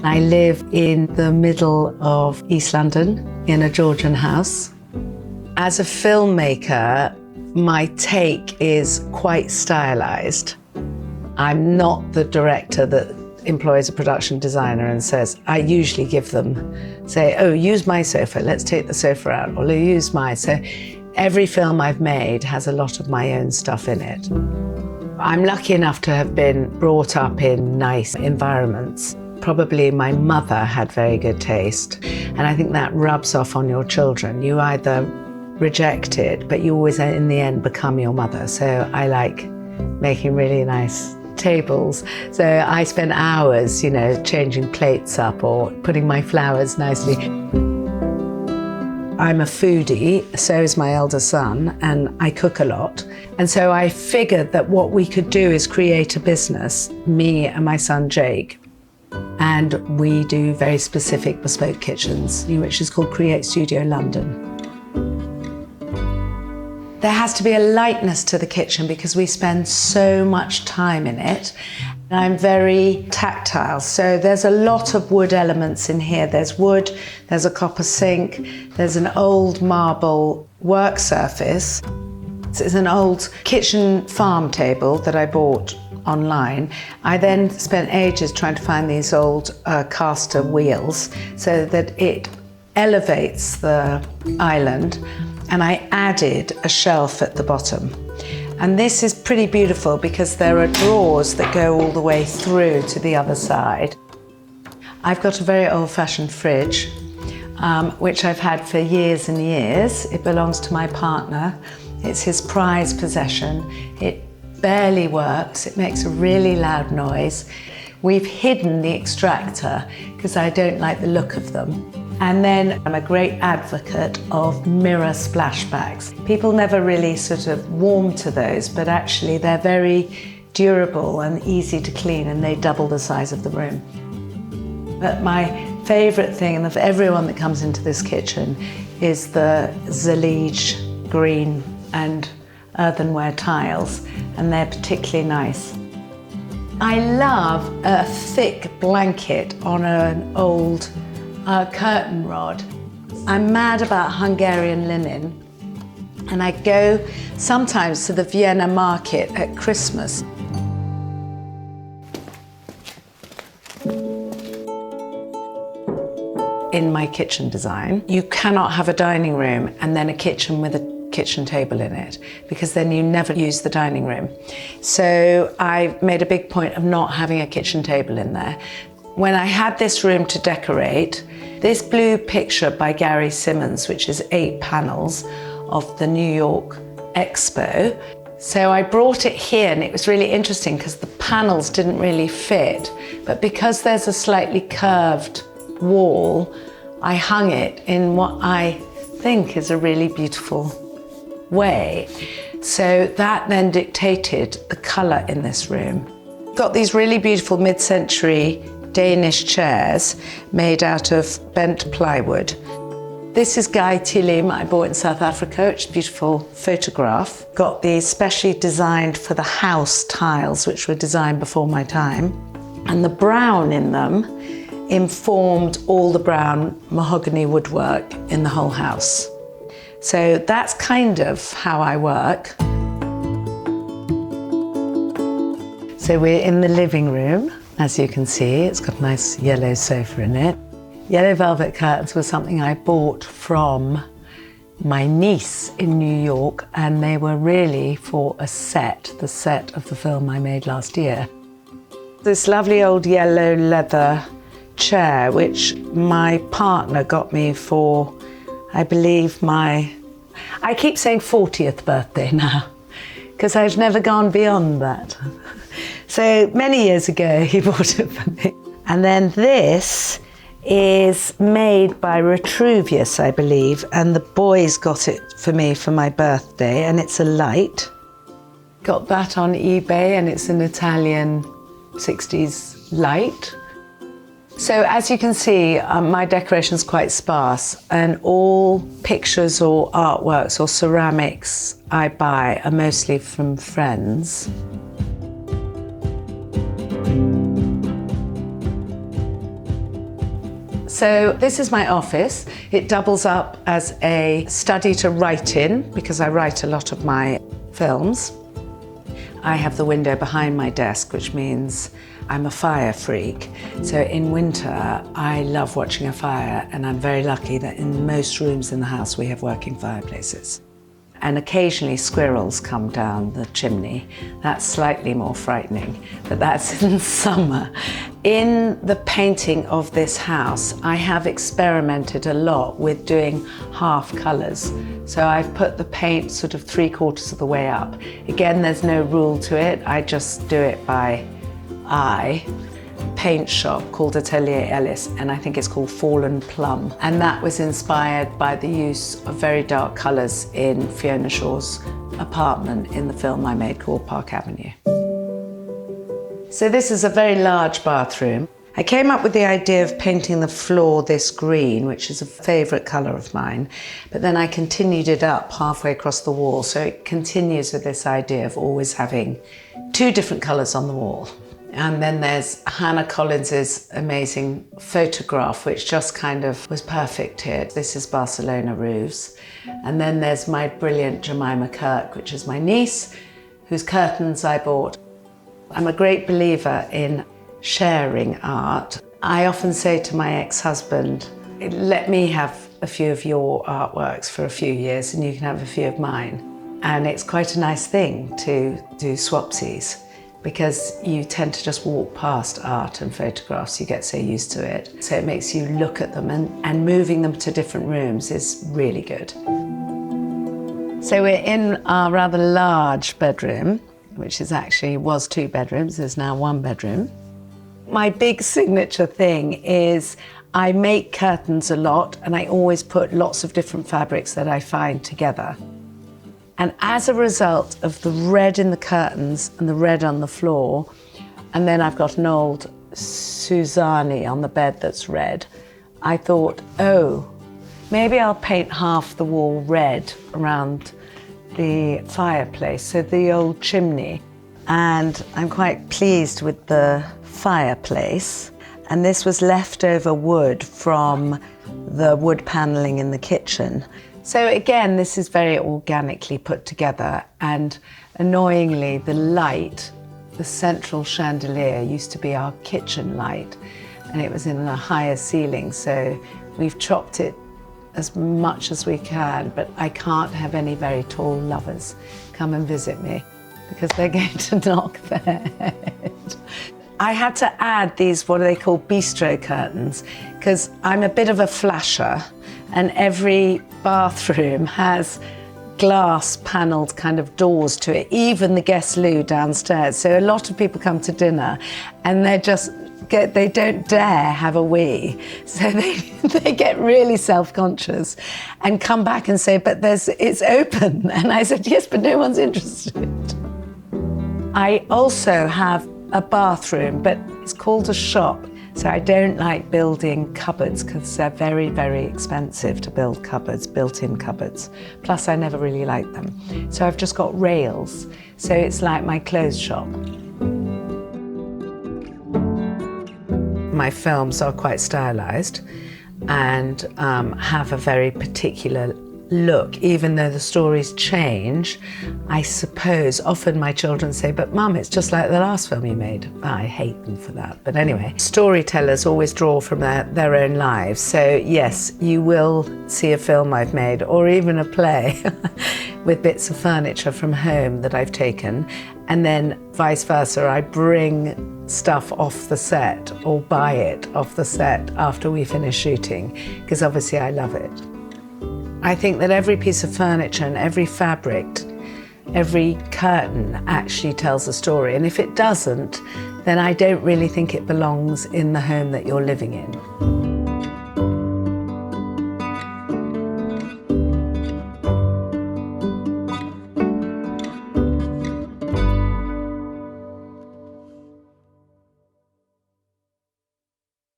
I live in the middle of East London in a Georgian house. As a filmmaker, my take is quite stylized. I'm not the director that employs a production designer and says, I usually give them, say, oh, use my sofa, let's take the sofa out, or use my. So every film I've made has a lot of my own stuff in it. I'm lucky enough to have been brought up in nice environments. Probably my mother had very good taste, and I think that rubs off on your children. You either reject it, but you always, in the end, become your mother. So I like making really nice tables. So I spent hours, changing plates up or putting my flowers nicely. I'm a foodie, so is my elder son, and I cook a lot. And so I figured that what we could do is create a business, me and my son Jake. And we do very specific bespoke kitchens, which is called Create Studio London. There has to be a lightness to the kitchen because we spend so much time in it. I'm very tactile, so there's a lot of wood elements in here. There's wood, there's a copper sink, there's an old marble work surface. It's an old kitchen farm table that I bought online. I then spent ages trying to find these old caster wheels so that it elevates the island, and I added a shelf at the bottom. And this is pretty beautiful because there are drawers that go all the way through to the other side. I've got a very old-fashioned fridge, which I've had for years and years. It belongs to my partner. It's his prized possession. It barely works. It makes a really loud noise. We've hidden the extractor because I don't like the look of them. And then I'm a great advocate of mirror splashbacks. People never really sort of warm to those, but actually they're very durable and easy to clean, and they double the size of the room. But my favorite thing, and for everyone that comes into this kitchen, is the Zalige green and earthenware tiles, and they're particularly nice. I love a thick blanket on an old curtain rod. I'm mad about Hungarian linen, and I go sometimes to the Vienna market at Christmas. In my kitchen design, you cannot have a dining room and then a kitchen with a kitchen table in it, because then you never use the dining room. So I made a big point of not having a kitchen table in there. When I had this room to decorate, this blue picture by Gary Simmons, which is 8 panels of the New York Expo. So I brought it here, and it was really interesting because the panels didn't really fit, but because there's a slightly curved wall, I hung it in what I think is a really beautiful way. So that then dictated the colour in this room. Got these really beautiful mid-century Danish chairs made out of bent plywood. This is Guy Tillim I bought in South Africa, which is a beautiful photograph. Got these specially designed for the house tiles, which were designed before my time. And the brown in them informed all the brown mahogany woodwork in the whole house. So that's kind of how I work. So we're in the living room. As you can see, it's got a nice yellow sofa in it. Yellow velvet curtains was something I bought from my niece in New York, and they were really for a set, the set of the film I made last year. This lovely old yellow leather chair, which my partner got me for, I believe, I keep saying 40th birthday now, because I've never gone beyond that. So many years ago, he bought it for me. And then this is made by Retruvius, I believe, and the boys got it for me for my birthday, and it's a light. Got that on eBay, and it's an Italian 60s light. So as you can see, my decoration's quite sparse, and all pictures or artworks or ceramics I buy are mostly from friends. So this is my office. It doubles up as a study to write in because I write a lot of my films. I have the window behind my desk, which means I'm a fire freak. So in winter, I love watching a fire, and I'm very lucky that in most rooms in the house we have working fireplaces. And occasionally squirrels come down the chimney. That's slightly more frightening, but that's in summer. In the painting of this house, I have experimented a lot with doing half colours. So I've put the paint sort of 3/4 of the way up. Again, there's no rule to it. I just do it by eye. Paint shop called Atelier Ellis, and I think it's called Fallen Plum. And that was inspired by the use of very dark colours in Fiona Shaw's apartment in the film I made called Park Avenue. So this is a very large bathroom. I came up with the idea of painting the floor this green, which is a favourite colour of mine, but then I continued it up halfway across the wall, so it continues with this idea of always having 2 different colours on the wall. And then there's Hannah Collins's amazing photograph, which just kind of was perfect here. This is Barcelona roofs. And then there's my brilliant Jemima Kirk, which is my niece, whose curtains I bought. I'm a great believer in sharing art. I often say to my ex-husband, let me have a few of your artworks for a few years and you can have a few of mine. And it's quite a nice thing to do swapsies, because you tend to just walk past art and photographs, you get so used to it. So it makes you look at them, and moving them to different rooms is really good. So we're in our rather large bedroom, which was 2 bedrooms, there's now 1 bedroom. My big signature thing is I make curtains a lot, and I always put lots of different fabrics that I find together. And as a result of the red in the curtains and the red on the floor, and then I've got an old Suzanne on the bed that's red, I thought, oh, maybe I'll paint half the wall red around the fireplace, so the old chimney. And I'm quite pleased with the fireplace. And this was leftover wood from the wood panelling in the kitchen. So again, this is very organically put together, and annoyingly, the light, the central chandelier used to be our kitchen light, and it was in a higher ceiling, so we've chopped it as much as we can, but I can't have any very tall lovers come and visit me because they're going to knock their head. I had to add these, what are they called, bistro curtains, because I'm a bit of a flasher, and every bathroom has glass panelled kind of doors to it, even the guest loo downstairs. So a lot of people come to dinner and they don't dare have a wee. So they get really self-conscious and come back and say, but it's open. And I said, yes, but no one's interested. I also have a bathroom, but it's called a shop. So I don't like building cupboards because they're very, very expensive to build cupboards, built-in cupboards. Plus I never really like them. So I've just got rails. So it's like my clothes shop. My films are quite stylized and have a very particular look, even though the stories change. I suppose often my children say, but Mum, it's just like the last film you made. I hate them for that. But anyway, storytellers always draw from their own lives. So yes, you will see a film I've made, or even a play with bits of furniture from home that I've taken. And then vice versa, I bring stuff off the set or buy it off the set after we finish shooting, because obviously I love it. I think that every piece of furniture and every fabric, every curtain actually tells a story. And if it doesn't, then I don't really think it belongs in the home that you're living in.